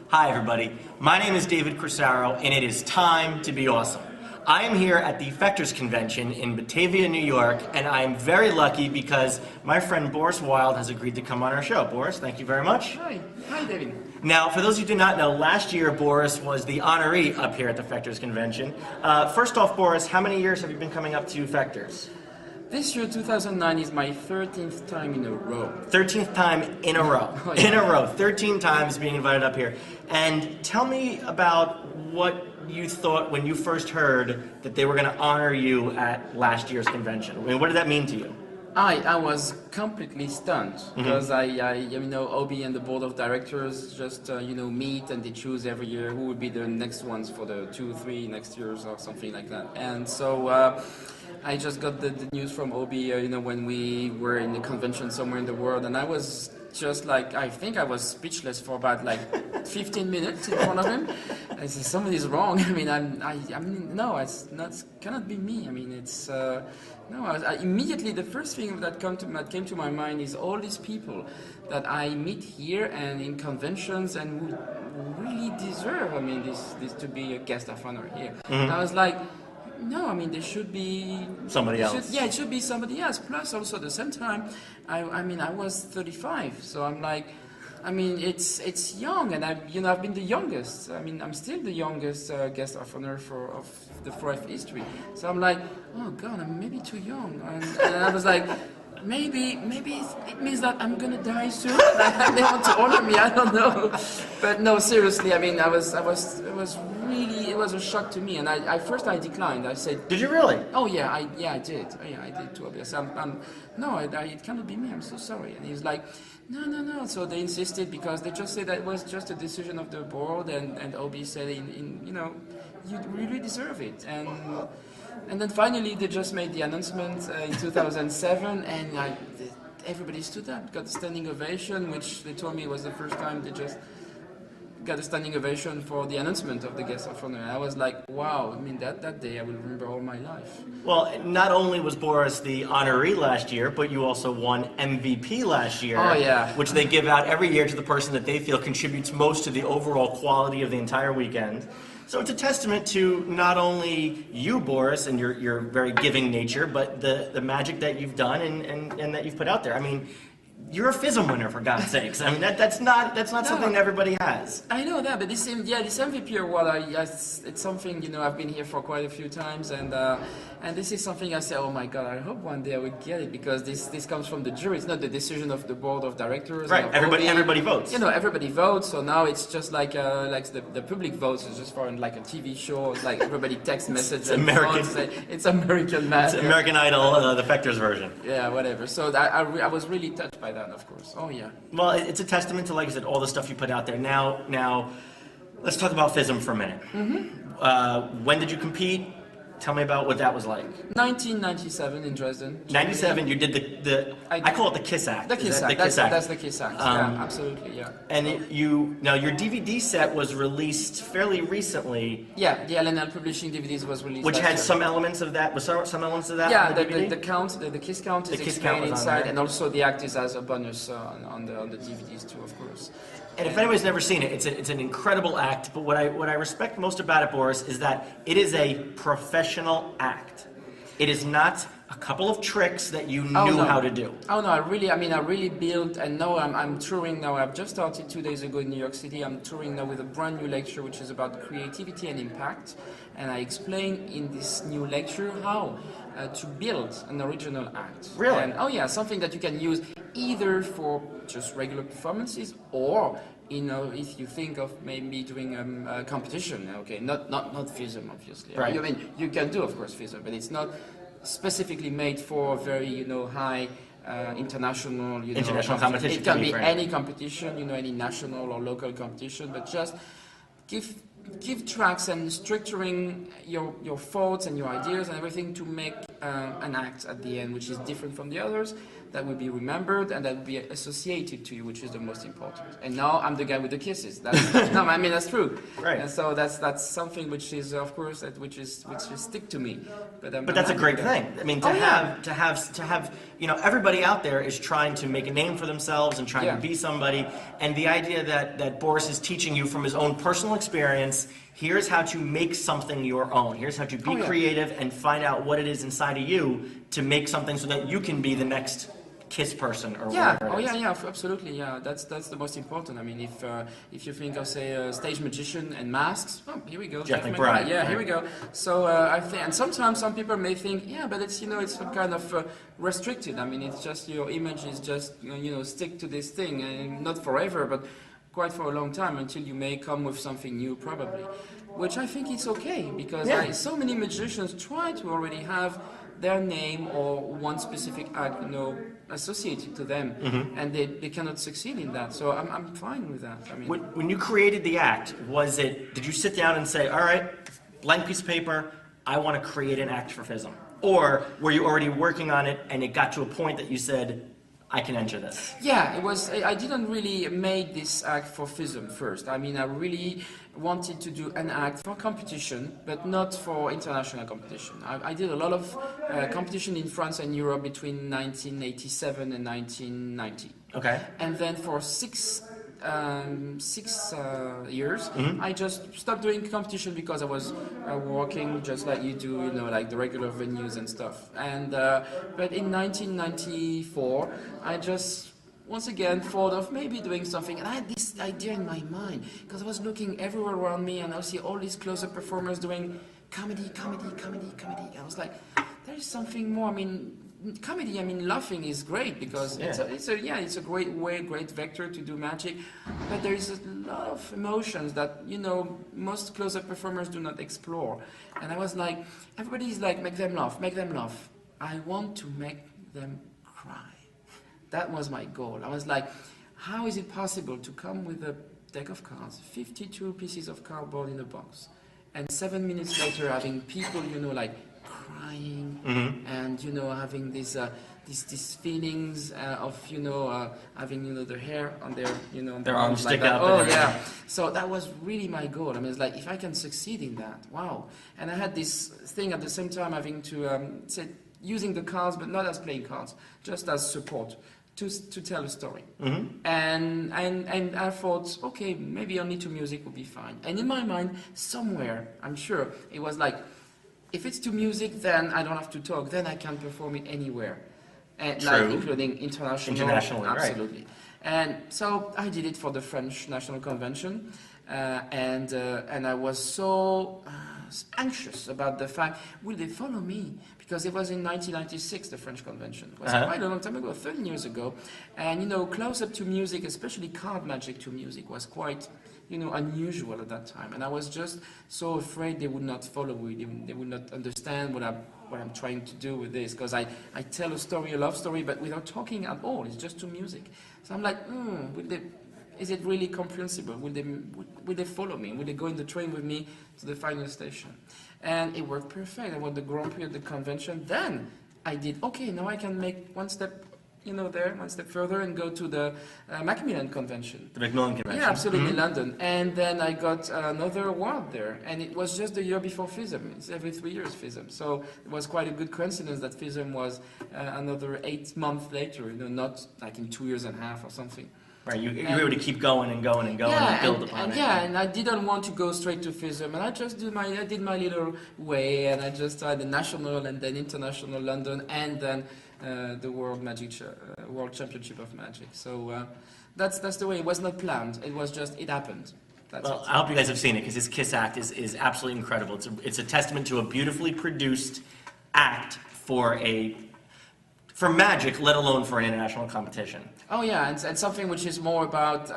Hi everybody, my name is David Crisaro and it is time to be awesome. I am here at the Effectors Convention in Batavia, New York, and I am very lucky because my friend Boris Wilde has agreed to come on our show. Boris, thank you very much. Hi David. Now, for those who do not know, last year Boris was the honoree up here at the Effectors Convention. First off, Boris, how many years have you been coming up to Effectors? This year, 2009, is my 13th time in a row. 13th time in a row. Oh, yeah. In a row. 13 times being invited up here. And tell me about what you thought when you first heard that they were going to honor you at last year's convention. I mean, what did that mean to you? I was completely stunned because OB and the board of directors just meet and they choose every year who would be the next ones for the 2-3 next years or something like that. And so I just got the news from OB when we were in the convention somewhere in the world, and I was just like, I think I was speechless for about like 15 minutes in front of him. I said, somebody's wrong. I mean, no, it's not, cannot be me. I mean, it's no. Immediately, the first thing that came to my mind is all these people that I meet here and in conventions and who really deserve, I mean, this to be a guest of honor here. And I was like, no, I mean, there should be somebody else. It should be somebody else. Plus, also at the same time, I was 35, so I'm like, I mean, it's young, and I've been the youngest. I mean, I'm still the youngest guest of honor of the 4F history. So I'm like, oh God, I'm maybe too young, and I was like, maybe it means that I'm gonna die soon. Like, they want to honor me. I don't know, but no, seriously. I mean, it was a shock to me, and I first declined. I said, did you really? Oh yeah, I did. Oh, yeah, I did too. Obviously, it cannot be me. I'm so sorry. And he was like, no. So they insisted because they just said that it was just a decision of the board, and OB said, you really deserve it. And then finally they just made the announcement in 2007, and everybody stood up, got a standing ovation, which they told me was the first time they just got a standing ovation for the announcement of the guest of honor. And I was like, wow, I mean, that day I will remember all my life. Well, not only was Boris the honoree last year, but you also won MVP last year. Oh, yeah. Which they give out every year to the person that they feel contributes most to the overall quality of the entire weekend. So it's a testament to not only you, Boris, and your very giving nature, but the magic that you've done and that you've put out there. I mean, you're a FISM winner, for God's sakes. I mean, that's not something everybody has. I know that, but this MVP award, it's something, I've been here for quite a few times, and this is something I say, oh my God, I hope one day I will get it, because this comes from the jury. It's not the decision of the board of directors. Right. Everybody votes. Everybody votes. So now it's just like the public votes is just for like a TV show. It's like everybody text messages. It's American. It's American math. It's American Idol, the Effectors version. Yeah, whatever. So I was really touched by that, of course. Oh yeah. Well, it's a testament to, like I said, all the stuff you put out there. Now, let's talk about FISM for a minute. When did you compete? Tell me about what that was like. 1997 in Dresden. 97, you did I call it the KISS Act. The KISS Act. That's the KISS Act. Yeah, absolutely, yeah. And now your DVD set was released fairly recently. Yeah, the LNL Publishing DVDs was released. Which had some elements of that. Was some elements of that? Yeah, on the DVD? the KISS count is explained inside, and also the act is as a bonus on the DVDs too, of course. And if anybody's never seen it, it's an incredible act. But what I respect most about it, Boris, is that it is a professional act. It is not a couple of tricks that you knew how to do. Oh no, I really built, and now I'm touring now. I've just started 2 days ago in New York City. I'm touring now with a brand new lecture which is about creativity and impact. And I explain in this new lecture how to build an original act. Really? And, oh yeah, something that you can use either for just regular performances, or if you think of maybe doing a competition. Okay, not FISM, obviously. Right. I mean, you can do, of course, FISM, but it's not specifically made for very high international competition. It can be any competition, any national or local competition, but just give tracks and structuring your thoughts and your ideas and everything to make an act at the end which is different from the others, that will be remembered and that will be associated to you, which is the most important. And now I'm the guy with the kisses. That's, no, I mean that's true. Right. And so that's something which is, of course, which is stick to me. But that's a great thing. I mean, to have, you know, everybody out there is trying to make a name for themselves and trying to be somebody. And the idea that Boris is teaching you from his own personal experience, here's how to make something your own. Here's how to be creative and find out what it is inside of you to make something so that you can be the next Kiss person or whatever it is. Absolutely, yeah. That's the most important. I mean, if you think of, say, a stage magician and masks, oh, here we go. Jeff McBride. Yeah, here we go. So I think, and sometimes some people may think, yeah, but it's, you know, it's some kind of restricted. I mean, it's just your image is just, you know, stick to this thing, and not forever, but quite for a long time until you may come with something new, probably. Which I think is okay, because so many magicians try to already have their name or one specific act, you know, associated to them, and they cannot succeed in that. So I'm fine with that. I mean, when you created the act, did you sit down and say, all right, blank piece of paper, I want to create an act for FISM? Or were you already working on it and it got to a point that you said, I can enter this? Yeah, it was. I didn't really make this act for FISM first. I mean, I really wanted to do an act for competition, but not for international competition. I did a lot of competition in France and Europe between 1987 and 1990. Okay. And then for six years, I just stopped doing competition because I was working just like you do, you know, like the regular venues and stuff. And but in 1994, I just once again thought of maybe doing something, and I had this idea in my mind because I was looking everywhere around me, and I see all these close-up performers doing comedy. I was like, there is something more. I mean, comedy, I mean, laughing is great because it's a great vector to do magic, but there is a lot of emotions that, you know, most close-up performers do not explore. And I was like, everybody's like, make them laugh. I want to make them cry. That was my goal. I was like, how is it possible to come with a deck of cards, 52 pieces of cardboard in a box, and 7 minutes later having people, you know, like crying and, you know, having these feelings of, you know, having, you know, the hair on their, you know, their arms stick like up. Oh yeah. So that was really my goal. I mean, it's like, if I can succeed in that, wow. And I had this thing at the same time having to using the cards, but not as playing cards, just as support to tell a story. And I thought, okay, maybe only to music would be fine. And in my mind, somewhere, I'm sure, it was like, if it's to music, then I don't have to talk. Then I can perform it anywhere, and like including internationally, absolutely. Right. And so I did it for the French National Convention, and I was so anxious about the fact, will they follow me? Because it was in 1996, the French Convention. It was quite a long time ago, 13 years ago. And, you know, close up to music, especially card magic to music, was quite, you know, unusual at that time. And I was just so afraid they would not follow me. They would not understand what I'm trying to do with this. Because I tell a story, a love story, but without talking at all. It's just to music. So I'm like, is it really comprehensible? Will they follow me? Will they go in the train with me to the final station? And it worked perfect. I won the Grand Prix at the convention. Then I did, okay, now I can make one step, you know, one step further and go to the Macmillan Convention. The Macmillan Convention. Yeah, absolutely, London. And then I got another award there. And it was just the year before FISM. It's every 3 years, FISM. So it was quite a good coincidence that FISM was another 8 months later, you know, not like in 2 years and a half or something. Right, you were able to keep going and going and going and build upon it. Yeah, and I didn't want to go straight to FISM, and I did my little way, and I just tried the national and then international London, and then the World Championship of Magic. So that's the way. It was not planned. It was just, it happened. That's well, I hope you guys have seen it, because this Kiss act is absolutely incredible. It's a testament to a beautifully produced act for magic, let alone for an international competition. Oh yeah, and something which is more about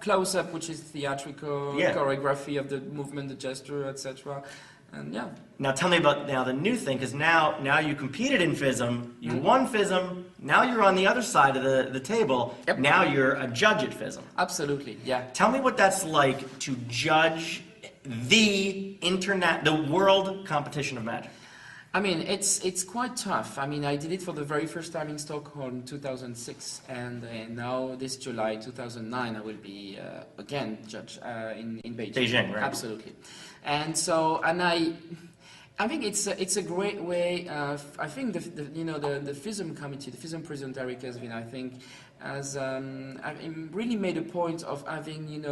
close-up, which is theatrical, choreography of the movement, the gesture, etc. And yeah. Now tell me about the new thing, because now you competed in FISM, you won FISM, now you're on the other side of the table, now you're a judge at FISM. Absolutely, yeah. Tell me what that's like to judge the world competition of magic. I mean, it's quite tough. I mean, I did it for the very first time in Stockholm in 2006, and now this July 2009, I will be again judge in Beijing. Beijing, right? Absolutely. And so, I think it's a great way. I think the FISM committee, the FISM President Eric Esvin, I think, has really made a point of having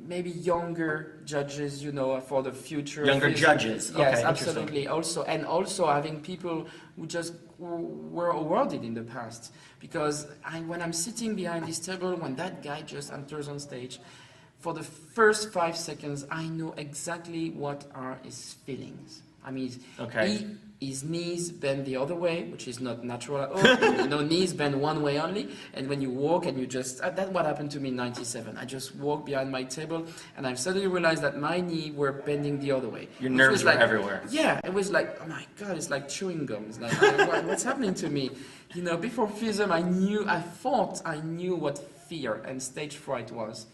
maybe younger judges, for the future. Younger judges. Yes, okay, absolutely. Also having people who just were awarded in the past. Because when I'm sitting behind this table, when that guy just enters on stage, for the first 5 seconds, I know exactly what are his feelings. I mean, okay. his knees bend the other way, which is not natural at all. Knees bend one way only. And when you walk and you just, that's what happened to me in 97. I just walked behind my table and I suddenly realized that my knee were bending the other way. Your nerves were everywhere. Yeah, it was like, oh my God, it's like chewing gum. It's like, what's happening to me? Before FISM, I thought I knew what fear and stage fright was.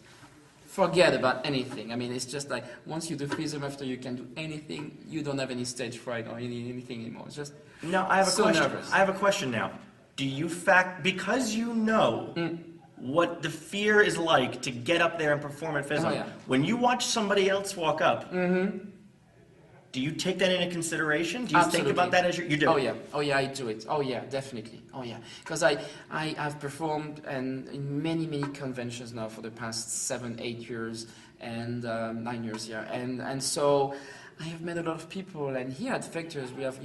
Forget about anything. I mean, it's just like once you do FISM, after you can do anything, you don't have any stage fright or anything anymore. It's just now I have so a question. nervous. I have a question now. Do you because you know what the fear is like to get up there and perform at FISM? Oh, yeah. When you watch somebody else walk up, do you take that into consideration? Do you think about that as you do? Oh yeah, I do it. Oh yeah, definitely. Oh yeah, because I've performed in many conventions now for the past 7-8 years and 9 years, yeah, and so I have met a lot of people, and here at Vectors we have,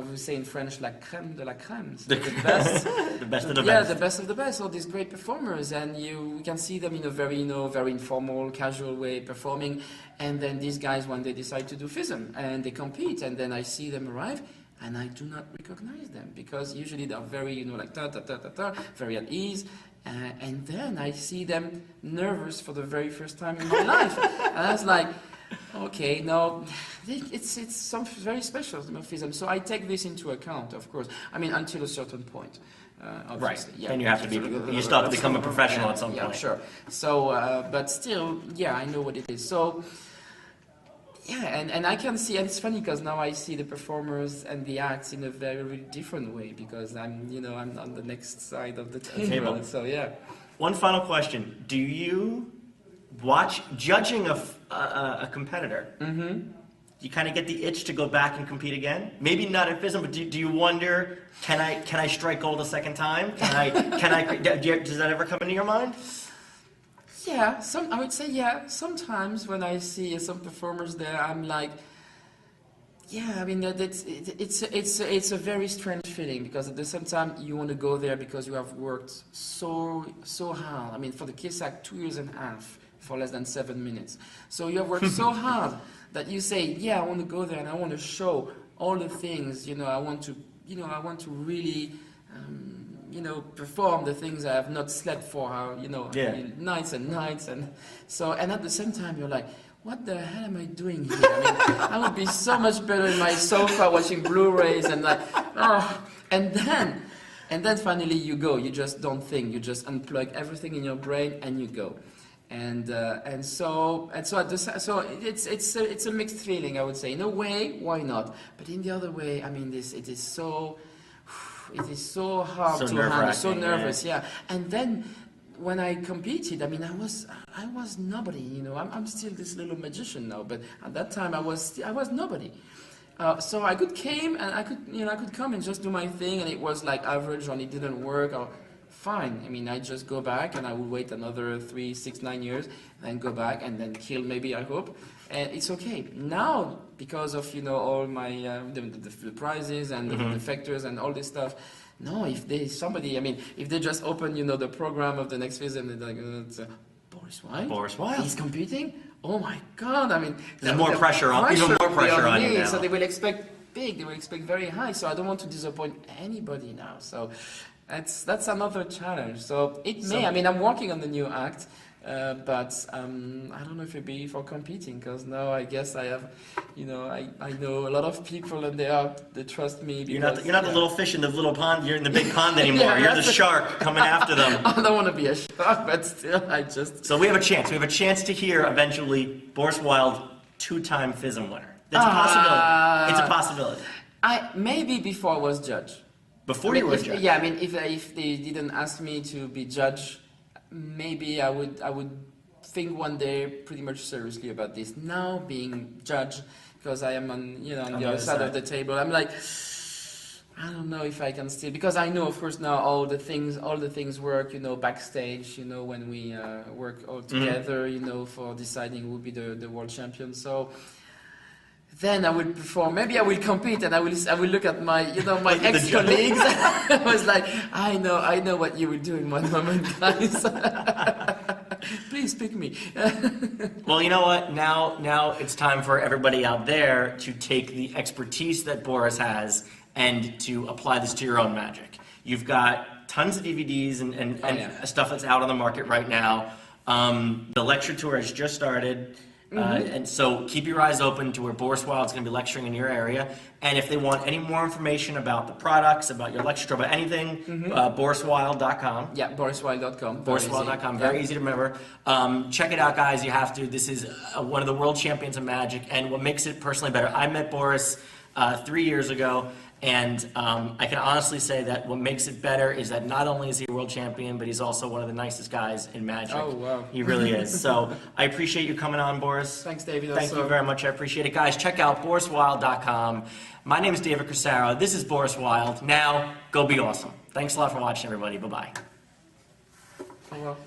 we say in French, la crème de la crème, so the best, the best of the yeah, best. the best of the best. All these great performers, and we can see them in a very, very informal, casual way performing, and then these guys one day decide to do FISM, and they compete, and then I see them arrive, and I do not recognize them because usually they're very, like ta ta ta ta ta, very at ease. And then I see them nervous for the very first time in my life, and I was like, okay, no, it's something very special, FISM. So I take this into account, of course. I mean, until a certain point, obviously. Right. Yeah. And you have to be. You still have to become a professional at some point. Yeah, sure. So, but still, yeah, I know what it is. So, yeah, and I can see, and it's funny because now I see the performers and the acts in a very different way because I'm on the next side of the table. So yeah. One final question: do you watch judging a competitor? Do you kind of get the itch to go back and compete again? Maybe not at FISM, but do you wonder, can I strike gold a second time? Does that ever come into your mind? Yeah, I would say yeah. Sometimes when I see some performers there, I'm like, yeah. I mean, it's a very strange feeling because at the same time you want to go there because you have worked so hard. I mean, for the Kiss Act, 2.5 years for less than 7 minutes. So you have worked so hard that you say, yeah, I want to go there and I want to show all the things. I want to really. Perform the things I have not slept for, nights and nights, and at the same time you're like, what the hell am I doing here? I mean, I would be so much better in my sofa watching Blu-rays and like, and then finally you go. You just don't think. You just unplug everything in your brain and you go, so it's a mixed feeling, I would say. In a way, why not? But in the other way, I mean, it is so hard to handle, so nervous, yeah. And then when I competed, I mean, I was nobody, I'm still this little magician now, but at that time I was nobody. So I could came and I could come and just do my thing, and it was like average, or it didn't work, or fine. I mean, I just go back and I would wait another 3, 6, 9 years, then go back and then kill maybe, I hope. And it's okay. Now, because of, all my, the prizes and the factors and all this stuff, no, if they just open, the program of the next FISM and they're like, Boris Wilde? Boris Wilde. He's competing? Oh my God, I mean. There's more pressure on, even more pressure on you now. So they will expect big, they will expect very high, so I don't want to disappoint anybody now. So that's another challenge. So I'm working on the new act. But I don't know if it'd be for competing, because now I guess I have, I know a lot of people and they trust me. Because, you're not the little fish in the little pond. You're in the big pond anymore. Yeah, you're the shark coming after them. I don't want to be a shark, but still, So we have a chance. We have a chance to hear eventually Boris Wilde, 2-time FISM winner. It's a possibility. It's a possibility. Maybe before I was judge. Before you were judge. Yeah, I mean, if they didn't ask me to be judge, maybe I would think one day pretty much seriously about this. Now being judge, because I am on the other side of the table, I'm like, I don't know if I can still, because I know, of course, now all the things work, backstage, when we work all together, for deciding who will be the world champion. So then I will perform. Maybe I will compete, and I will look at my my ex-colleagues. I was like, I know what you will do in one moment, guys. Please pick me. Well, you know what? Now it's time for everybody out there to take the expertise that Boris has and to apply this to your own magic. You've got tons of DVDs and stuff that's out on the market right now. The lecture tour has just started. And so keep your eyes open to where Boris Wilde's going to be lecturing in your area. And if they want any more information about the products, about your lecture tour, about anything, boriswilde.com. Yeah, boriswilde.com. Boriswilde.com, very easy to remember. Check it out, guys. You have to. This is one of the world champions of magic. And what makes it personally better, I met Boris 3 years ago. And I can honestly say that what makes it better is that not only is he a world champion, but he's also one of the nicest guys in magic. Oh, wow. He really is. So I appreciate you coming on, Boris. Thanks, David. Thank you very much. I appreciate it. Guys, check out boriswilde.com. My name is David Crisaro. This is Boris Wilde. Now, go be awesome. Thanks a lot for watching, everybody. Bye-bye. Oh, well.